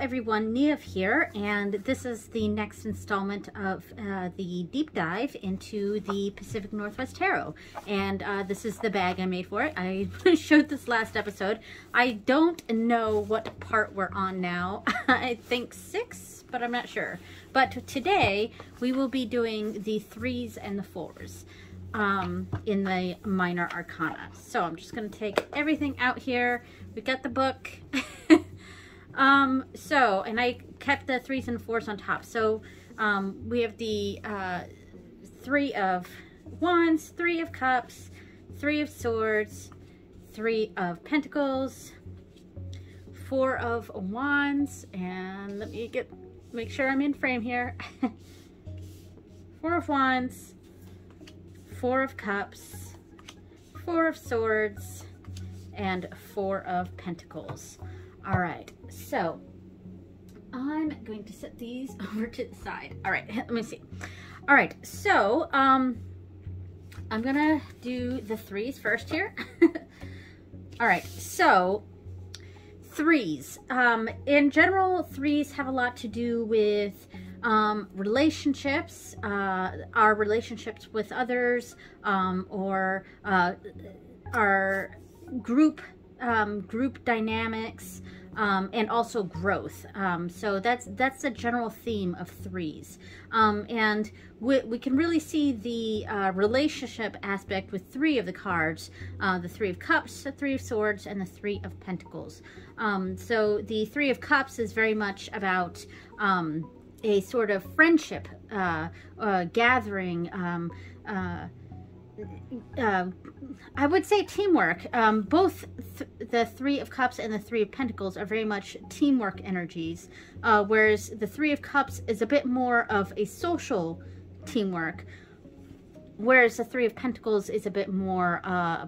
everyone, Nev here, and this is the next installment of the deep dive into the Pacific Northwest Tarot. And this is the bag I made for it. I showed this last episode. I don't know what part we're on now. I think 6, but I'm not sure. But today we will be doing the 3s and the 4s in the Minor Arcana. So I'm just going to take everything out here. We got the book. And I kept the 3s and 4s on top. So, we have the, 3 of Wands, 3 of Cups, 3 of Swords, 3 of Pentacles, 4 of Wands, and let me make sure I'm in frame here. 4 of Wands, 4 of Cups, 4 of Swords, and 4 of Pentacles. All right, so I'm going to set these over to the side. All right, let me see. All right, so I'm gonna do the 3s first here. All right, so 3s. In general, 3s have a lot to do with relationships, our relationships with others, or our group dynamics, and also growth. So that's the general theme of 3s. And we can really see the relationship aspect with 3 of the cards, the 3 of Cups, the 3 of Swords, and the 3 of Pentacles. So the 3 of Cups is very much about a sort of friendship, gathering, I would say teamwork. Both the 3 of Cups and the 3 of Pentacles are very much teamwork energies, whereas the 3 of Cups is a bit more of a social teamwork, whereas the 3 of Pentacles is a bit more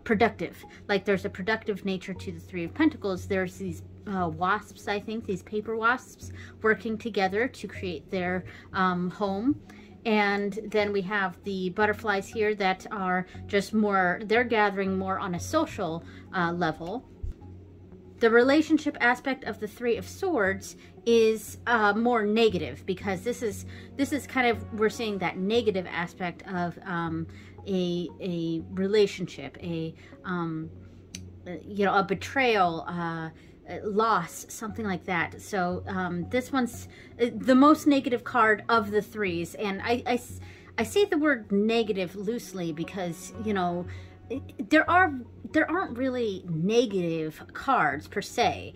productive. Like, there's a productive nature to the 3 of Pentacles. There's these wasps, I think, these paper wasps working together to create their home. And then we have the butterflies here that are just more, they're gathering more on a social level. The relationship aspect of the 3 of Swords is more negative, because this is kind of, we're seeing that negative aspect of a relationship, you know, a betrayal, loss, something like that. So this one's the most negative card of the 3s, and I say the word negative loosely because, you know, there aren't really negative cards per se,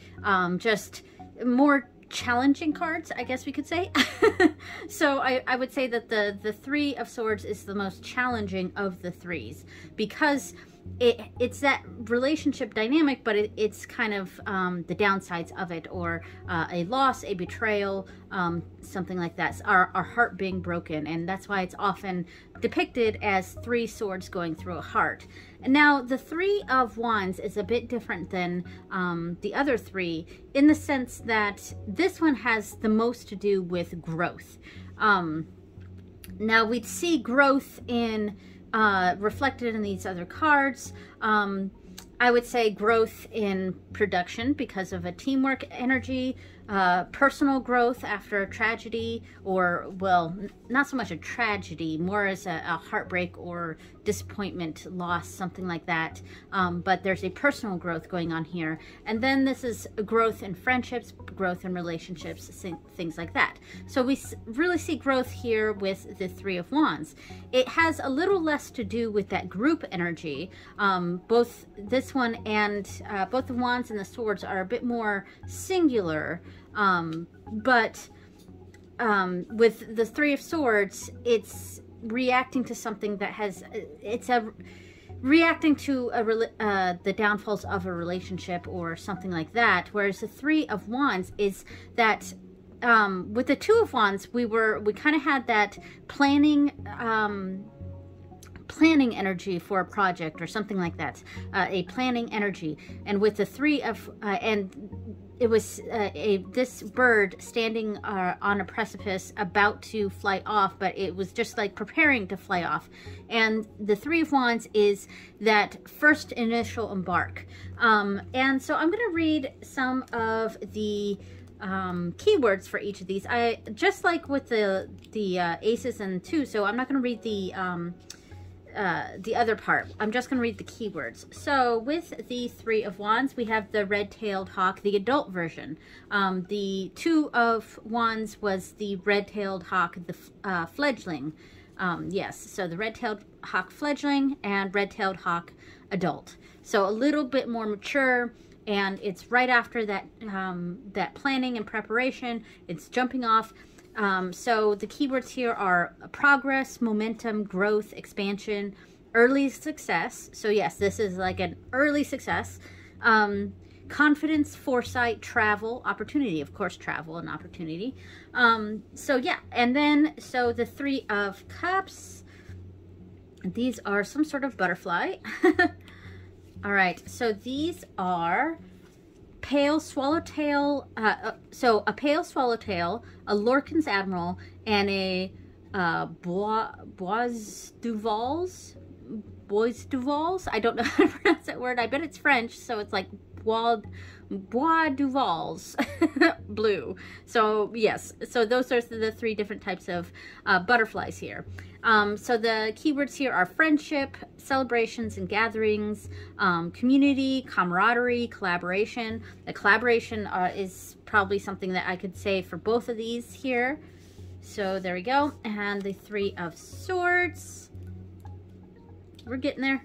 just more challenging cards, I guess we could say. So I would say that the 3 of Swords is the most challenging of the 3s, because it's that relationship dynamic, but it's kind of the downsides of it, or a loss, a betrayal, something like that, our heart being broken, and that's why it's often depicted as 3 swords going through a heart. And now the 3 of Wands is a bit different than the other 3, in the sense that this one has the most to do with growth. Now we'd see growth in reflected in these other cards. I would say growth in production because of a teamwork energy, personal growth after a tragedy, or, well, not so much a tragedy, more as a heartbreak or disappointment, loss, something like that. But there's a personal growth going on here. And then this is growth in friendships, growth in relationships, things like that. So we really see growth here with the 3 of Wands. It has a little less to do with that group energy. Both this one and both the Wands and the Swords are a bit more singular. But with the 3 of Swords, it's reacting to something that has, reacting to the downfalls of a relationship or something like that. Whereas the 3 of Wands is that, with the 2 of Wands, we kind of had that planning energy for a project or something like that, a planning energy. And with the 3 of, and it was this bird standing on a precipice about to fly off, but it was just like preparing to fly off. And the 3 of Wands is that first initial embark. And so I'm going to read some of the keywords for each of these. I just like with the aces and two, so I'm not going to read the other part. I'm just going to read the keywords. So with the Three of Wands, we have the red-tailed hawk, the adult version. The Two of Wands was the red-tailed hawk, the fledgling. Yes, so the red-tailed hawk fledgling and red-tailed hawk adult. So a little bit more mature, and it's right after that that planning and preparation. It's jumping off. So the keywords here are progress, momentum, growth, expansion, early success. So yes, this is like an early success. Confidence, foresight, travel, opportunity. Of course, travel and opportunity. So yeah, and then, so the Three of Cups, these are some sort of butterfly. All right, so these are pale swallowtail, so a pale swallowtail, a Lorcan's admiral, and a Bois du Vals. I don't know how to pronounce that word. I bet it's French, so it's like Bois du Vals blue. So yes, so those are the three different types of butterflies here. So the keywords here are friendship, celebrations and gatherings, community, camaraderie, collaboration. The collaboration is probably something that I could say for both of these here. So there we go. And the Three of Swords. We're getting there.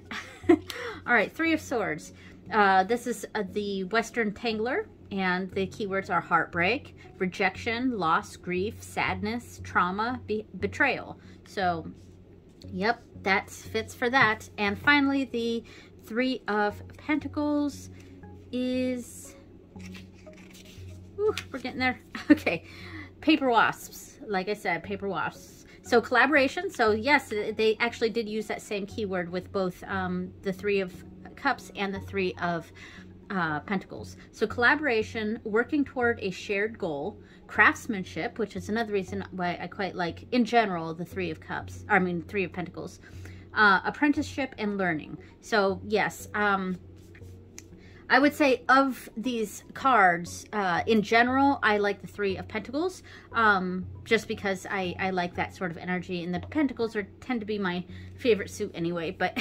All right, Three of Swords. This is the Western Tangler, and the keywords are heartbreak, rejection, loss, grief, sadness, trauma, betrayal. So, yep, that fits for that. And finally, the Three of Pentacles is... Ooh, we're getting there. Okay, paper wasps. Like I said, paper wasps. So collaboration. So yes, they actually did use that same keyword with both the Three of Cups and the Three of Pentacles. So collaboration, working toward a shared goal, craftsmanship, which is another reason why I quite like, in general, the Three of Cups, I mean, Three of Pentacles, apprenticeship and learning. So yes, I would say of these cards, in general, I like the Three of Pentacles, just because I like that sort of energy, and the Pentacles tend to be my favorite suit anyway, but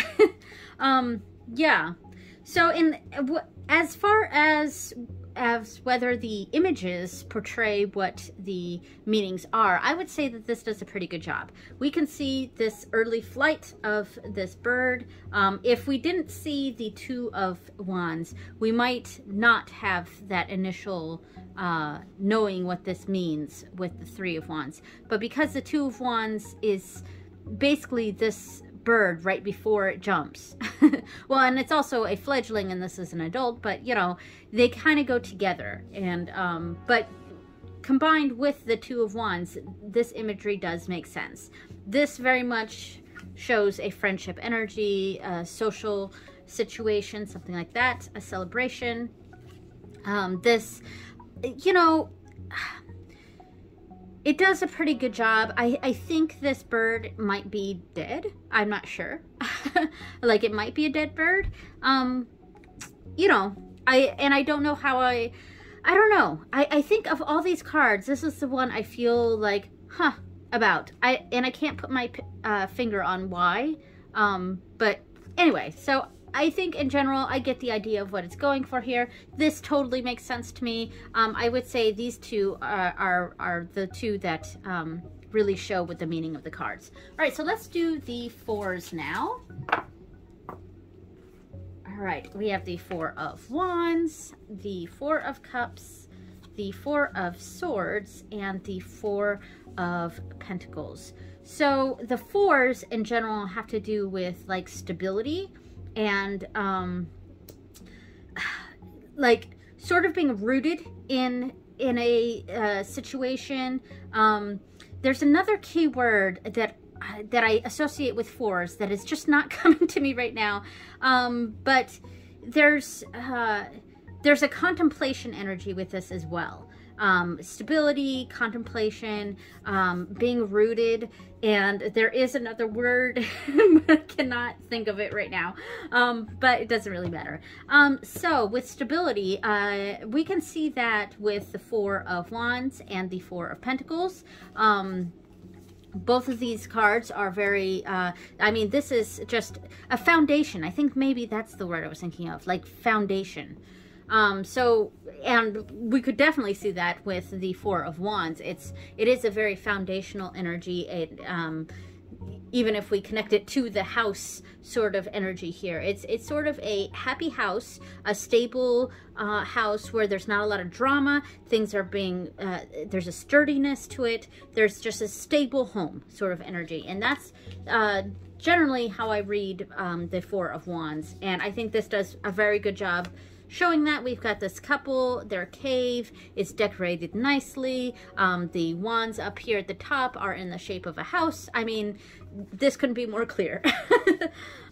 yeah. So as far as whether the images portray what the meanings are, I would say that this does a pretty good job. We can see this early flight of this bird. If we didn't see the Two of Wands, we might not have that initial knowing what this means with the Three of Wands. But because the Two of Wands is basically this bird right before it jumps. Well, and it's also a fledgling and this is an adult, but you know, they kind of go together. And but combined with the Two of Wands, this imagery does make sense. This very much shows a friendship energy, a social situation, something like that, a celebration. This, you know, it does a pretty good job. I think this bird might be dead. I'm not sure. Like, it might be a dead bird. You know, I don't know how I don't know. I think of all these cards, this is the one I feel like, about. And I can't put my finger on why. But anyway, so I think in general, I get the idea of what it's going for here. This totally makes sense to me. I would say these two are the two that really show what the meaning of the cards. All right, so let's do the fours now. All right, we have the Four of Wands, the Four of Cups, the Four of Swords, and the Four of Pentacles. So the fours in general have to do with like stability, and like sort of being rooted in a situation. There's another keyword that I associate with fours that is just not coming to me right now, but there's a contemplation energy with this as well. stability, contemplation, being rooted, and there is another word, I cannot think of it right now, but it doesn't really matter. So with stability, we can see that with the Four of Wands and the Four of Pentacles. Both of these cards are very, I mean, this is just a foundation. I think maybe that's the word I was thinking of, like foundation. So, and we could definitely see that with the Four of Wands. It is a very foundational energy. Even if we connect it to the house sort of energy here, it's sort of a happy house, a stable house where there's not a lot of drama. Things are being, there's a sturdiness to it. There's just a stable home sort of energy. And that's generally how I read the Four of Wands. And I think this does a very good job showing that. We've got this couple, their cave is decorated nicely. The wands up here at the top are in the shape of a house. I mean, this couldn't be more clear.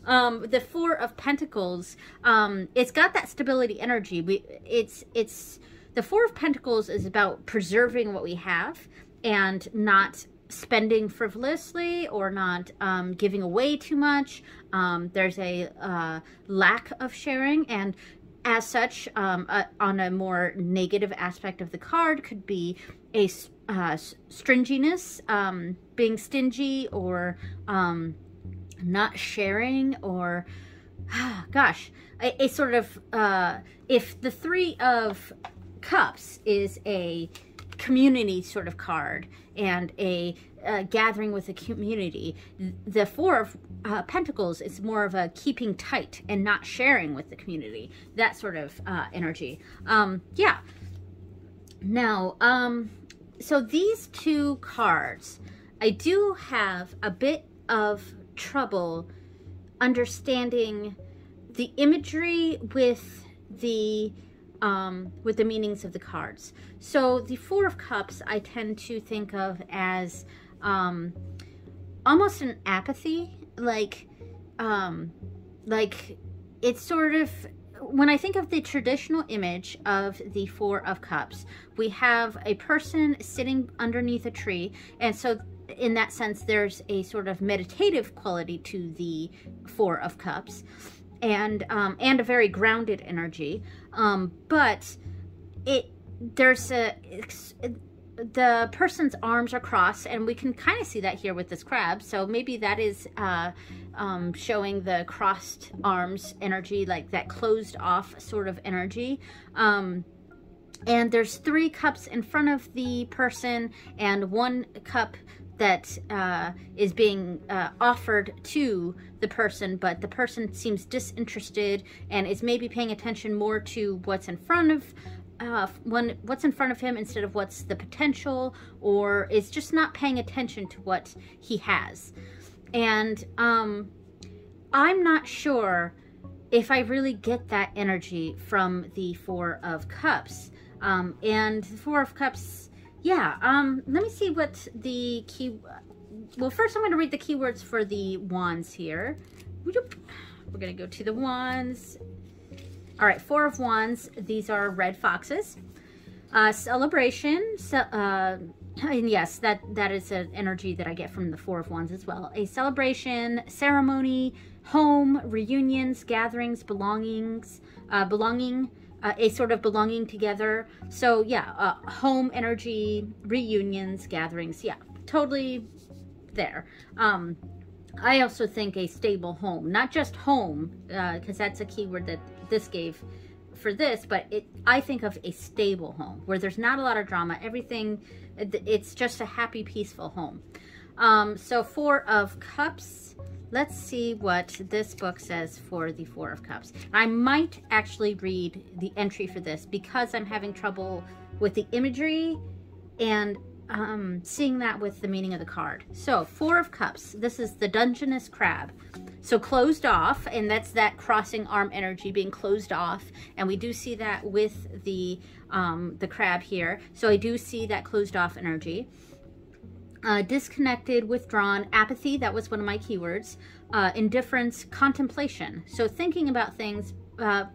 The Four of Pentacles, it's got that stability energy. The Four of Pentacles is about preserving what we have and not spending frivolously or not giving away too much. There's a lack of sharing, and as such, on a more negative aspect of the card could be a stringiness, being stingy, or not sharing, or gosh, a sort of, if the Three of Cups is a community sort of card and a gathering with a community, the Four of Pentacles is more of a keeping tight and not sharing with the community, that sort of energy. Yeah. Now, so these two cards, I do have a bit of trouble understanding the imagery with the meanings of the cards. So the Four of Cups I tend to think of as almost an apathy, like it's sort of, when I think of the traditional image of the Four of Cups, we have a person sitting underneath a tree, and so in that sense there's a sort of meditative quality to the Four of Cups, and a very grounded energy, but the person's arms are crossed, and we can kind of see that here with this crab. So maybe that is showing the crossed arms energy, like that closed off sort of energy. And there's 3 cups in front of the person, and 1 cup that is being offered to the person, but the person seems disinterested and is maybe paying attention more to what's in front of him instead of what's the potential, or is just not paying attention to what he has. And I'm not sure if I really get that energy from the Four of Cups. And the Four of Cups, yeah, let me see what the well, first I'm going to read the keywords for the wands here. We're going to go to the wands. All right, Four of Wands, these are red foxes. Celebration, and yes, that is an energy that I get from the Four of Wands as well. A celebration, ceremony, home, reunions, gatherings, belongings, a sort of belonging together. So yeah, home energy, reunions, gatherings, yeah, totally there. I also think a stable home, not just home, because that's a keyword that this gave for this, but I think of a stable home where there's not a lot of drama, everything, it's just a happy, peaceful home. So Four of Cups, let's see what this book says for the Four of Cups. I might actually read the entry for this because I'm having trouble with the imagery and seeing that with the meaning of the card. So Four of Cups, this is the Dungeness crab. So closed off, and that's that crossing arm energy being closed off, and we do see that with the crab here. So I do see that closed off energy. Disconnected, withdrawn, apathy, that was one of my keywords. Indifference, contemplation. So thinking about things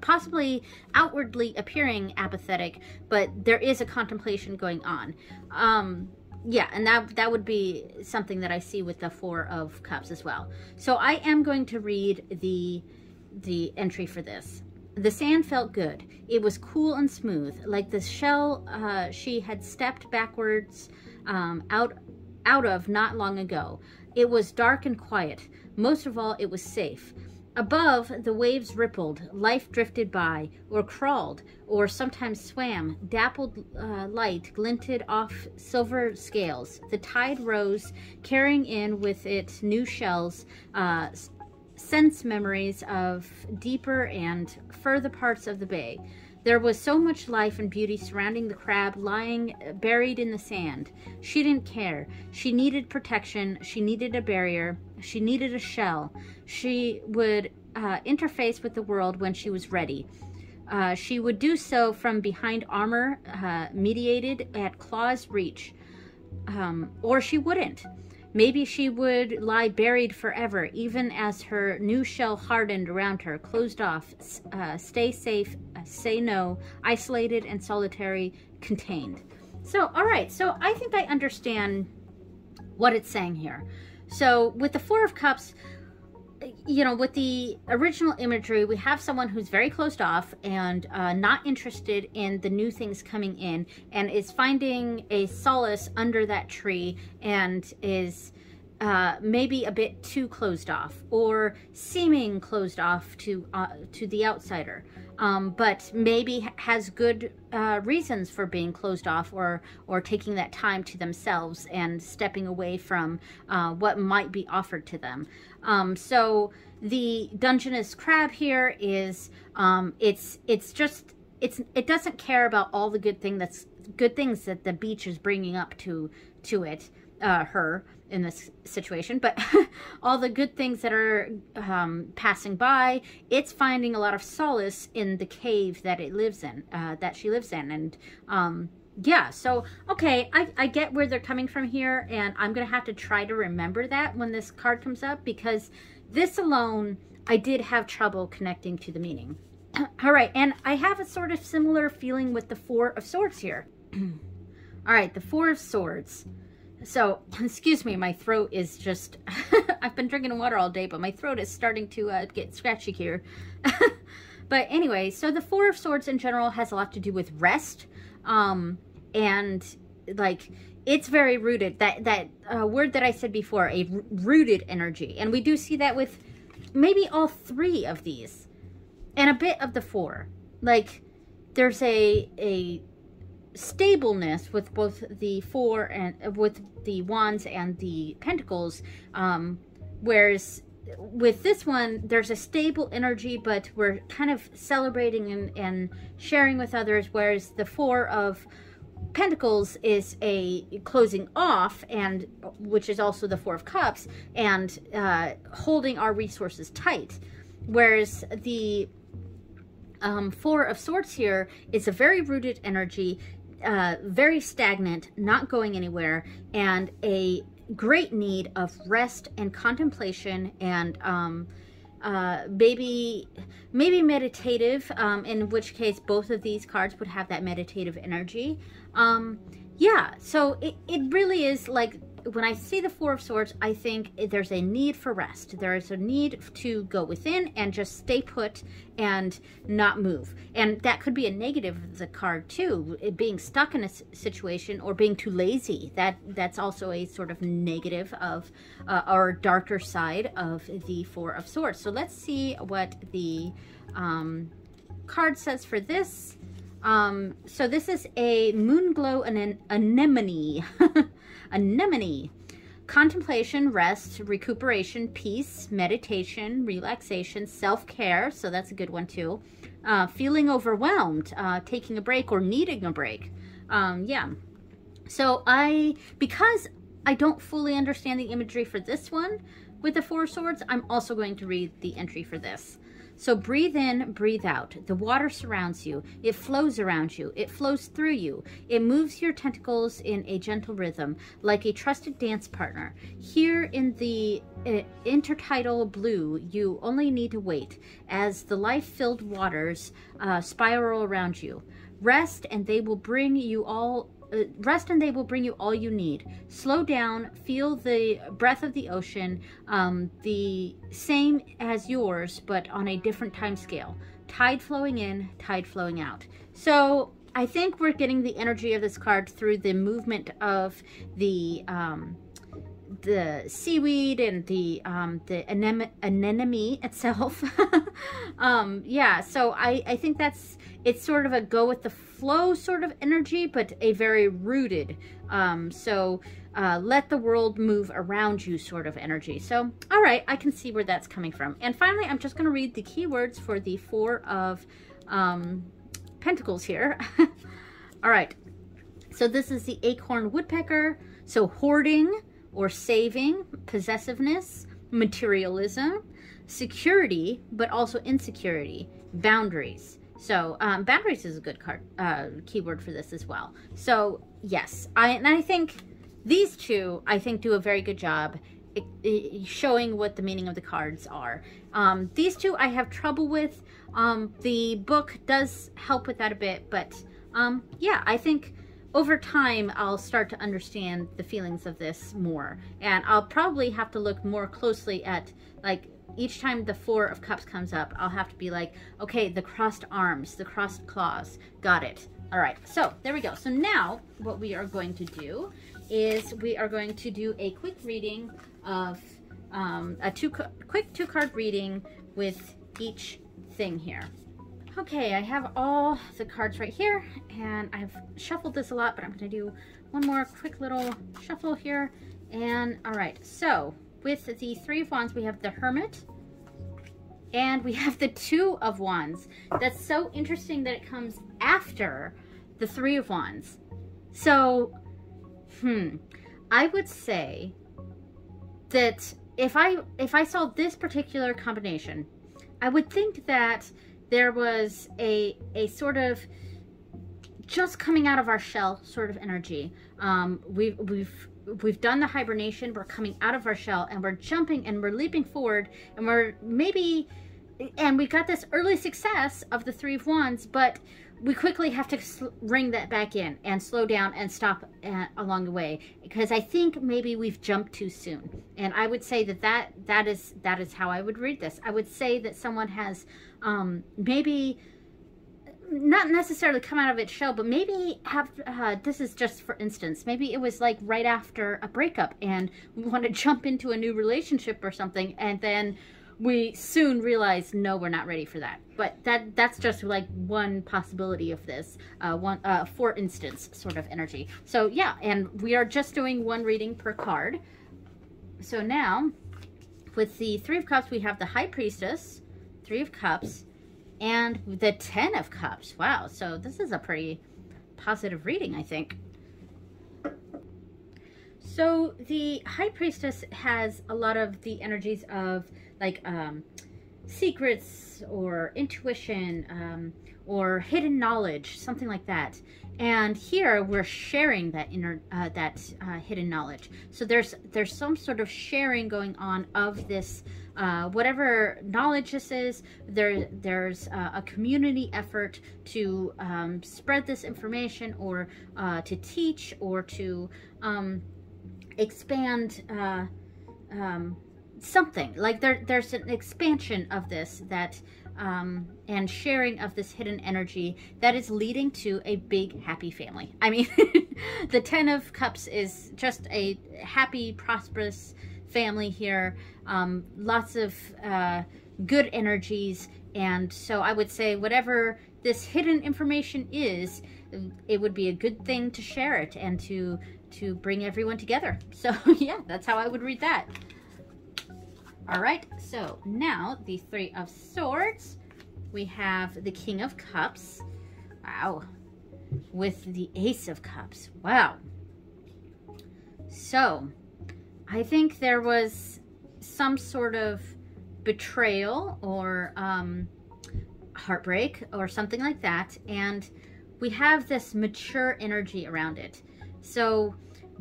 possibly outwardly appearing apathetic, but there is a contemplation going on. Yeah, and that would be something that I see with the Four of Cups as well. So I am going to read the entry for this. The sand felt good. It was cool and smooth, like the shell she had stepped backwards out of not long ago. It was dark and quiet. Most of all, it was safe. Above, the waves rippled, life drifted by, or crawled, or sometimes swam. Dappled light glinted off silver scales. The tide rose, carrying in with it new shells, sense memories of deeper and further parts of the bay. There was so much life and beauty surrounding the crab lying buried in the sand. She didn't care. She needed protection. She needed a barrier. She needed a shell. She would interface with the world when she was ready. She would do so from behind armor mediated at claw's reach. Or she wouldn't. Maybe she would lie buried forever, even as her new shell hardened around her, closed off, stay safe, say no, isolated and solitary, contained. So, all right, so I think I understand what it's saying here. So with the Four of Cups, you know, with the original imagery, we have someone who's very closed off and not interested in the new things coming in, and is finding a solace under that tree, and is maybe a bit too closed off, or seeming closed off to the outsider, but maybe has good reasons for being closed off, or taking that time to themselves and stepping away from what might be offered to them. So the Dungeness crab here is it doesn't care about all the good things that the beach is bringing up to it, her in this situation, but all the good things that are passing by. It's finding a lot of solace in the cave that it lives in, that she lives in, and yeah, so, okay, I get where they're coming from here, and I'm going to have to try to remember that when this card comes up, because this alone, I did have trouble connecting to the meaning. All right, and I have a sort of similar feeling with the Four of Swords here. All right, the Four of Swords. So, excuse me, my throat is just, I've been drinking water all day, but my throat is starting to get scratchy here. But anyway, so the Four of Swords in general has a lot to do with rest. And like, it's very rooted, that word that I said before, a rooted energy. And we do see that with maybe all three of these, and a bit of the four. Like, there's a stableness with both the four and with the wands and the pentacles, whereas with this one, there's a stable energy, but we're kind of celebrating and sharing with others, whereas the Four of Pentacles is a closing off, and which is also the Four of Cups, and holding our resources tight, whereas the Four of Swords here is a very rooted energy, very stagnant, not going anywhere, and a great need of rest and contemplation, and maybe meditative, in which case both of these cards would have that meditative energy. Yeah, so it really is like, when I see the Four of Swords, I think there's a need for rest. There is a need to go within and just stay put and not move. And that could be a negative of the card too, being stuck in a situation or being too lazy. That's also a sort of negative of or darker side of the Four of Swords. So let's see what the card says for this. So this is a Moonglow anemone. Anemone. Contemplation, rest, recuperation, peace, meditation, relaxation, self-care. So that's a good one too. Feeling overwhelmed, taking a break or needing a break. Yeah. So because I don't fully understand the imagery for this one with the Four of Swords, I'm also going to read the entry for this. So breathe in, breathe out. The water surrounds you. It flows around you. It flows through you. It moves your tentacles in a gentle rhythm, like a trusted dance partner. Here in the intertidal blue, you only need to wait as the life-filled waters spiral around you. Rest, and they will bring you all you need. Slow down, feel the breath of the ocean, the same as yours, but on a different time scale. Tide flowing in, tide flowing out. So I think we're getting the energy of this card through the movement of the seaweed and the anemone itself. Yeah, so I think it's sort of a go with the flow sort of energy, but a very rooted, let the world move around you sort of energy. So, all right, I can see where that's coming from. And finally, I'm just going to read the keywords for the Four of Pentacles here. All right, so this is the acorn woodpecker. So hoarding or saving, possessiveness, materialism, security, but also insecurity, boundaries. So boundaries is a good card, keyword for this as well. So yes, I think these two, do a very good job showing what the meaning of the cards are. These two I have trouble with. The book does help with that a bit, but yeah, I think over time I'll start to understand the feelings of this more. And I'll probably have to look more closely at, like, each time the Four of Cups comes up, I'll have to be like, okay, the crossed arms, the crossed claws, got it. All right, so there we go. So now what we are going to do is we are going to do a quick reading of, quick two-card reading with each thing here. Okay, I have all the cards right here, and I've shuffled this a lot, but I'm going to do one more quick little shuffle here. And all right, so with the Three of Wands, we have the Hermit, and we have the Two of Wands. That's so interesting that it comes after the Three of Wands. So, I would say that if I saw this particular combination, I would think that there was a sort of just coming out of our shell sort of energy. We've done the hibernation, we're coming out of our shell, and we're jumping and we're leaping forward, and we got this early success of the Three of Wands, but we quickly have to ring that back in and slow down and stop along the way, because I think maybe we've jumped too soon. And I would say that is how I would read this. I would say that someone has maybe not necessarily come out of its shell, but maybe have, this is just for instance, maybe it was like right after a breakup and we want to jump into a new relationship or something, and then we soon realize, no, we're not ready for that. But that's just like one possibility of this, for instance sort of energy. So yeah, and we are just doing one reading per card. So now, with the Three of Cups, we have the High Priestess, Three of Cups, and the Ten of Cups. Wow, so this is a pretty positive reading, I think. So the High Priestess has a lot of the energies of like secrets or intuition, or hidden knowledge, something like that. And here we're sharing that hidden knowledge. So there's some sort of sharing going on of this, whatever knowledge this is. There's a community effort to spread this information, or to teach, or to expand something. Like there's an expansion of this, that and sharing of this hidden energy that is leading to a big happy family. I mean, the Ten of Cups is just a happy, prosperous family here. Lots of good energies, and so I would say whatever this hidden information is, it would be a good thing to share it and to bring everyone together. So yeah, that's how I would read that. All right, so now the Three of Swords, we have the King of Cups, wow, with the Ace of Cups, wow. So I think there was some sort of betrayal or heartbreak or something like that. And we have this mature energy around it. So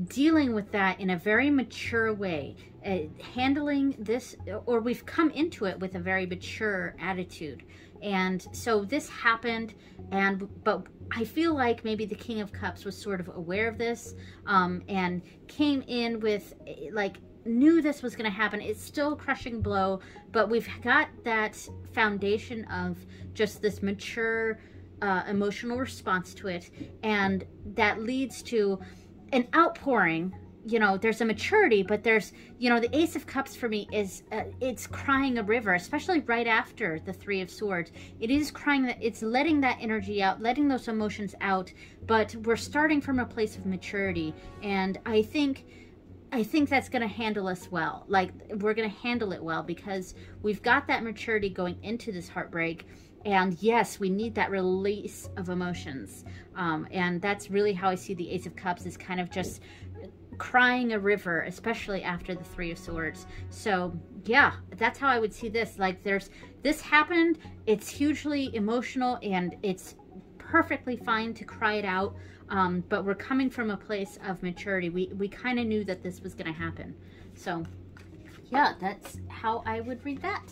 dealing with that in a very mature way, handling this, or we've come into it with a very mature attitude. And so this happened, but I feel like maybe the King of Cups was sort of aware of this, and came in with, like, knew this was going to happen. It's still a crushing blow, but we've got that foundation of just this mature emotional response to it, and that leads to an outpouring. You know, there's a maturity, but there's, you know, the Ace of Cups for me is, it's crying a river, especially right after the Three of Swords. It is crying, that it's letting that energy out, letting those emotions out, but we're starting from a place of maturity. And I think that's going to handle us well. Like, we're going to handle it well because we've got that maturity going into this heartbreak. And yes, we need that release of emotions. And that's really how I see the Ace of Cups, is kind of just crying a river, especially after the Three of Swords. So yeah, that's how I would see this. Like, this happened, it's hugely emotional, and it's perfectly fine to cry it out. But we're coming from a place of maturity. We kind of knew that this was going to happen. So yeah, that's how I would read that.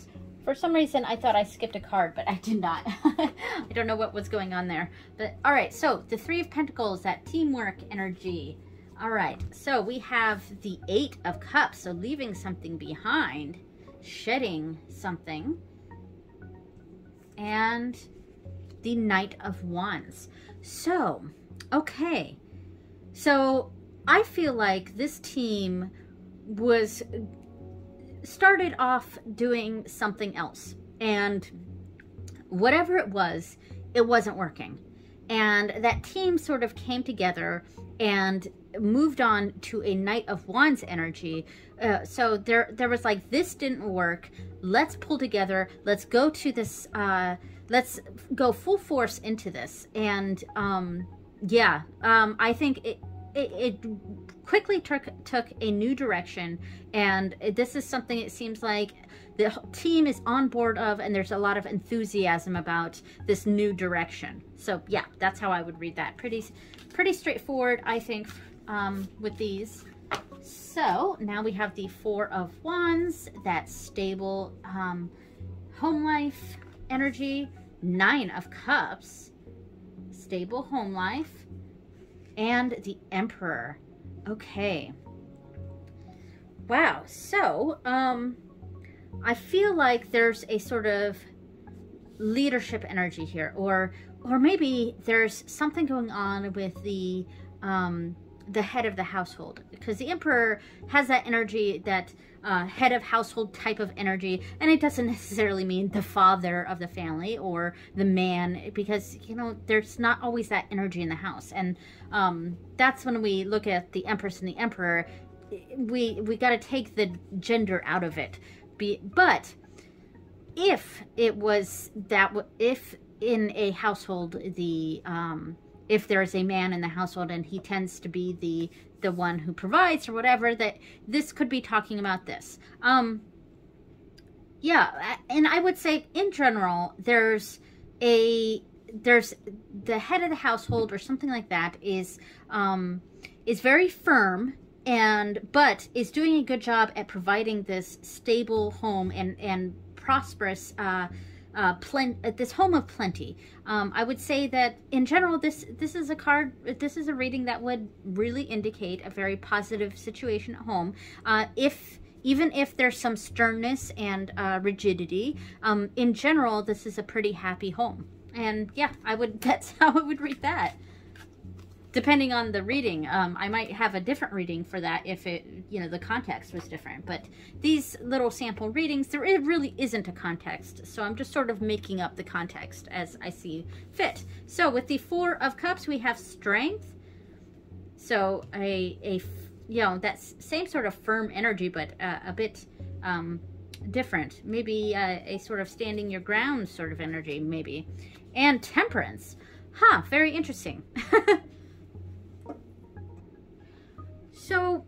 For some reason, I thought I skipped a card, but I did not. I don't know what was going on there. But all right, so the Three of Pentacles, that teamwork energy. All right, so we have the Eight of Cups, so leaving something behind, shedding something, and the Knight of Wands. So, okay, so I feel like this team started off doing something else, and whatever it wasn't working. And that team sort of came together and moved on to a Knight of Wands energy. So there was like, this didn't work. Let's pull together. Let's go to this. Let's go full force into this. And yeah, I think it quickly took a new direction. And this is something it seems like the team is on board of, and there's a lot of enthusiasm about this new direction. So yeah, that's how I would read that. Pretty straightforward, I think, with these. So now we have the Four of Wands, that stable home life energy. Nine of Cups, stable home life, and the Emperor. Okay. Wow. So I feel like there's a sort of leadership energy here, or maybe there's something going on with the head of the household, because the Emperor has that energy, that head of household type of energy, and it doesn't necessarily mean the father of the family or the man, because, you know, there's not always that energy in the house. And that's when we look at the Empress and the Emperor, we got to take the gender out of it. But if it was that, if in a household, if there's a man in the household and he tends to be the one who provides or whatever, that this could be talking about this. Yeah, and I would say in general, there's the head of the household or something like that is very firm, but is doing a good job at providing this stable home and prosperous this home of plenty. I would say that in general, this is a reading that would really indicate a very positive situation at home. Even if there's some sternness and rigidity, in general, this is a pretty happy home. And yeah, that's how I would read that. Depending on the reading, I might have a different reading for that if the context was different. But these little sample readings, there really isn't a context. So I'm just sort of making up the context as I see fit. So with the Four of Cups, we have strength. So that same sort of firm energy, but a bit different. Maybe a sort of standing your ground sort of energy, maybe. And temperance. Huh, very interesting. So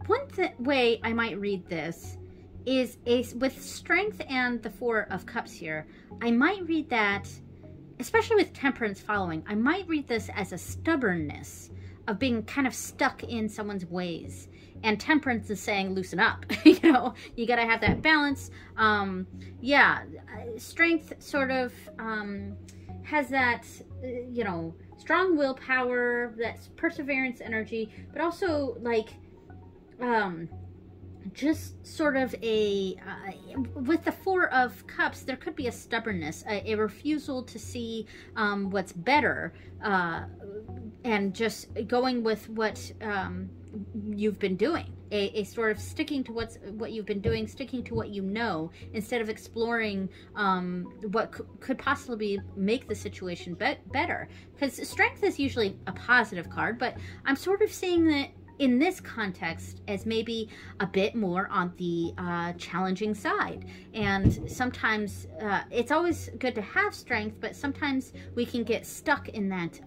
one way I might read this is with strength and the Four of Cups here, I might read that, especially with temperance following, I might read this as a stubbornness of being kind of stuck in someone's ways. And temperance is saying loosen up. You know, you got to have that balance. Yeah, strength sort of has that, you know, strong willpower, that's perseverance energy, but also like just sort of a with the Four of Cups, there could be a stubbornness, a refusal to see what's better, and just going with what you've been doing, a sort of sticking to what you've been doing, sticking to what you know, instead of exploring what could possibly make the situation better. Because strength is usually a positive card, but I'm sort of seeing that in this context as maybe a bit more on the challenging side. And sometimes it's always good to have strength, but sometimes we can get stuck in that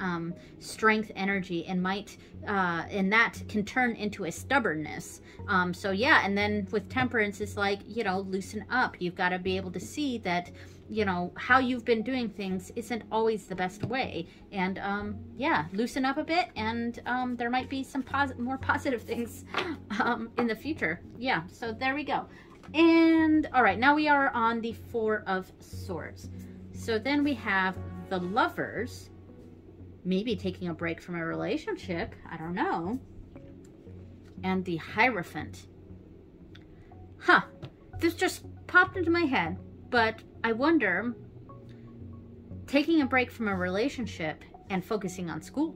strength energy and might, and that can turn into a stubbornness. So yeah, and then with temperance, it's like, you know, loosen up. You've got to be able to see that, you know, how you've been doing things isn't always the best way. And yeah, loosen up a bit, and there might be some more positive things in the future. Yeah, so there we go. And all right, now we are on the Four of Swords. So then we have the Lovers, maybe taking a break from a relationship, I don't know, and the Hierophant. Huh, this just popped into my head, but I wonder, taking a break from a relationship and focusing on school.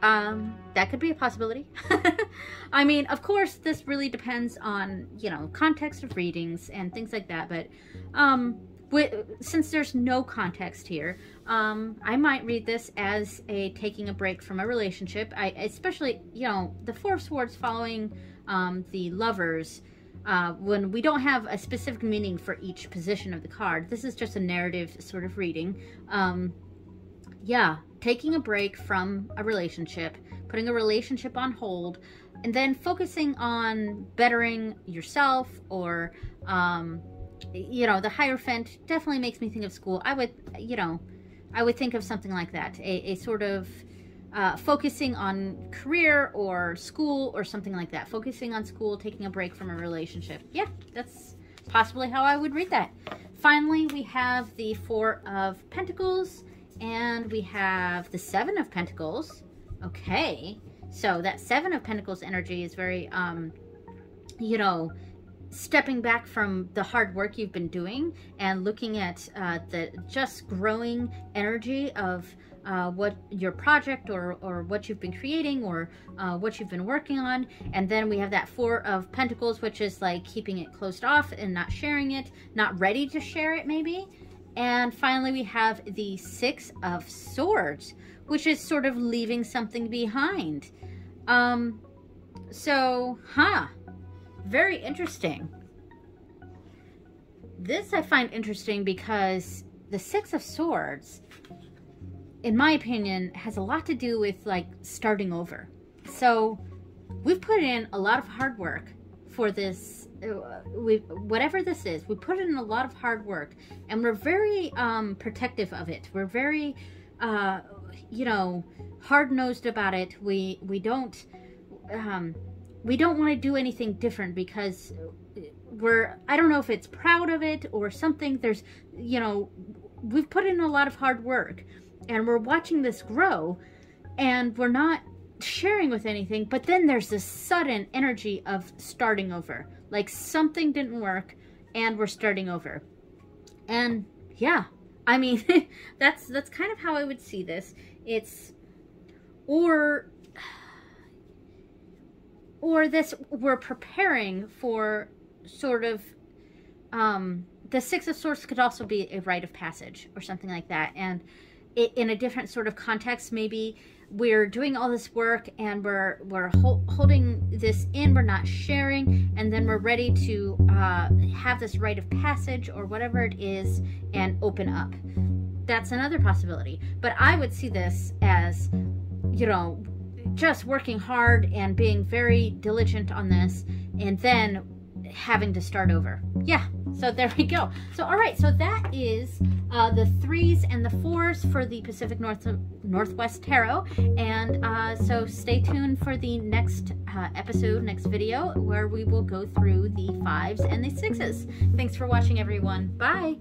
That could be a possibility. I mean, of course, this really depends on, you know, context of readings and things like that. But since there's no context here, I might read this as a taking a break from a relationship. Especially, you know, the Four of Swords following the Lovers. When we don't have a specific meaning for each position of the card, this is just a narrative sort of reading. Yeah, taking a break from a relationship, putting a relationship on hold, and then focusing on bettering yourself, or, you know, the Hierophant definitely makes me think of school. I would, you know, I would think of something like that, a sort of focusing on career or school or something like that. Focusing on school, taking a break from a relationship. Yeah, that's possibly how I would read that. Finally, we have the Four of Pentacles, and we have the Seven of Pentacles. Okay, so that Seven of Pentacles energy is very, you know, stepping back from the hard work you've been doing and looking at the just growing energy of what your project or what you've been creating, or what you've been working on. And then we have that Four of Pentacles, which is like keeping it closed off and not sharing it, not ready to share it maybe. And finally we have the Six of Swords, which is sort of leaving something behind. So, very interesting. This I find interesting because the Six of Swords, in my opinion, has a lot to do with like starting over. So we've put in a lot of hard work for this, whatever this is, we put in a lot of hard work, and we're very protective of it. We're very, you know, hard-nosed about it. We don't want to do anything different because I don't know if it's proud of it or something. There's, you know, we've put in a lot of hard work, and we're watching this grow, and we're not sharing with anything. But then there's this sudden energy of starting over, like something didn't work and we're starting over. And yeah, I mean, that's kind of how I would see this. It's or this, we're preparing for sort of the Six of Swords could also be a rite of passage or something like that. And in a different sort of context, maybe we're doing all this work and we're holding this in, we're not sharing, and then we're ready to have this rite of passage or whatever it is and open up. That's another possibility. But I would see this as, you know, just working hard and being very diligent on this, and then having to start over. Yeah, so there we go. So all right, so that is the 3s and the 4s for the Pacific Northwest Tarot, and so stay tuned for the next episode, next video, where we will go through the 5s and the 6s. Thanks for watching, everyone. Bye.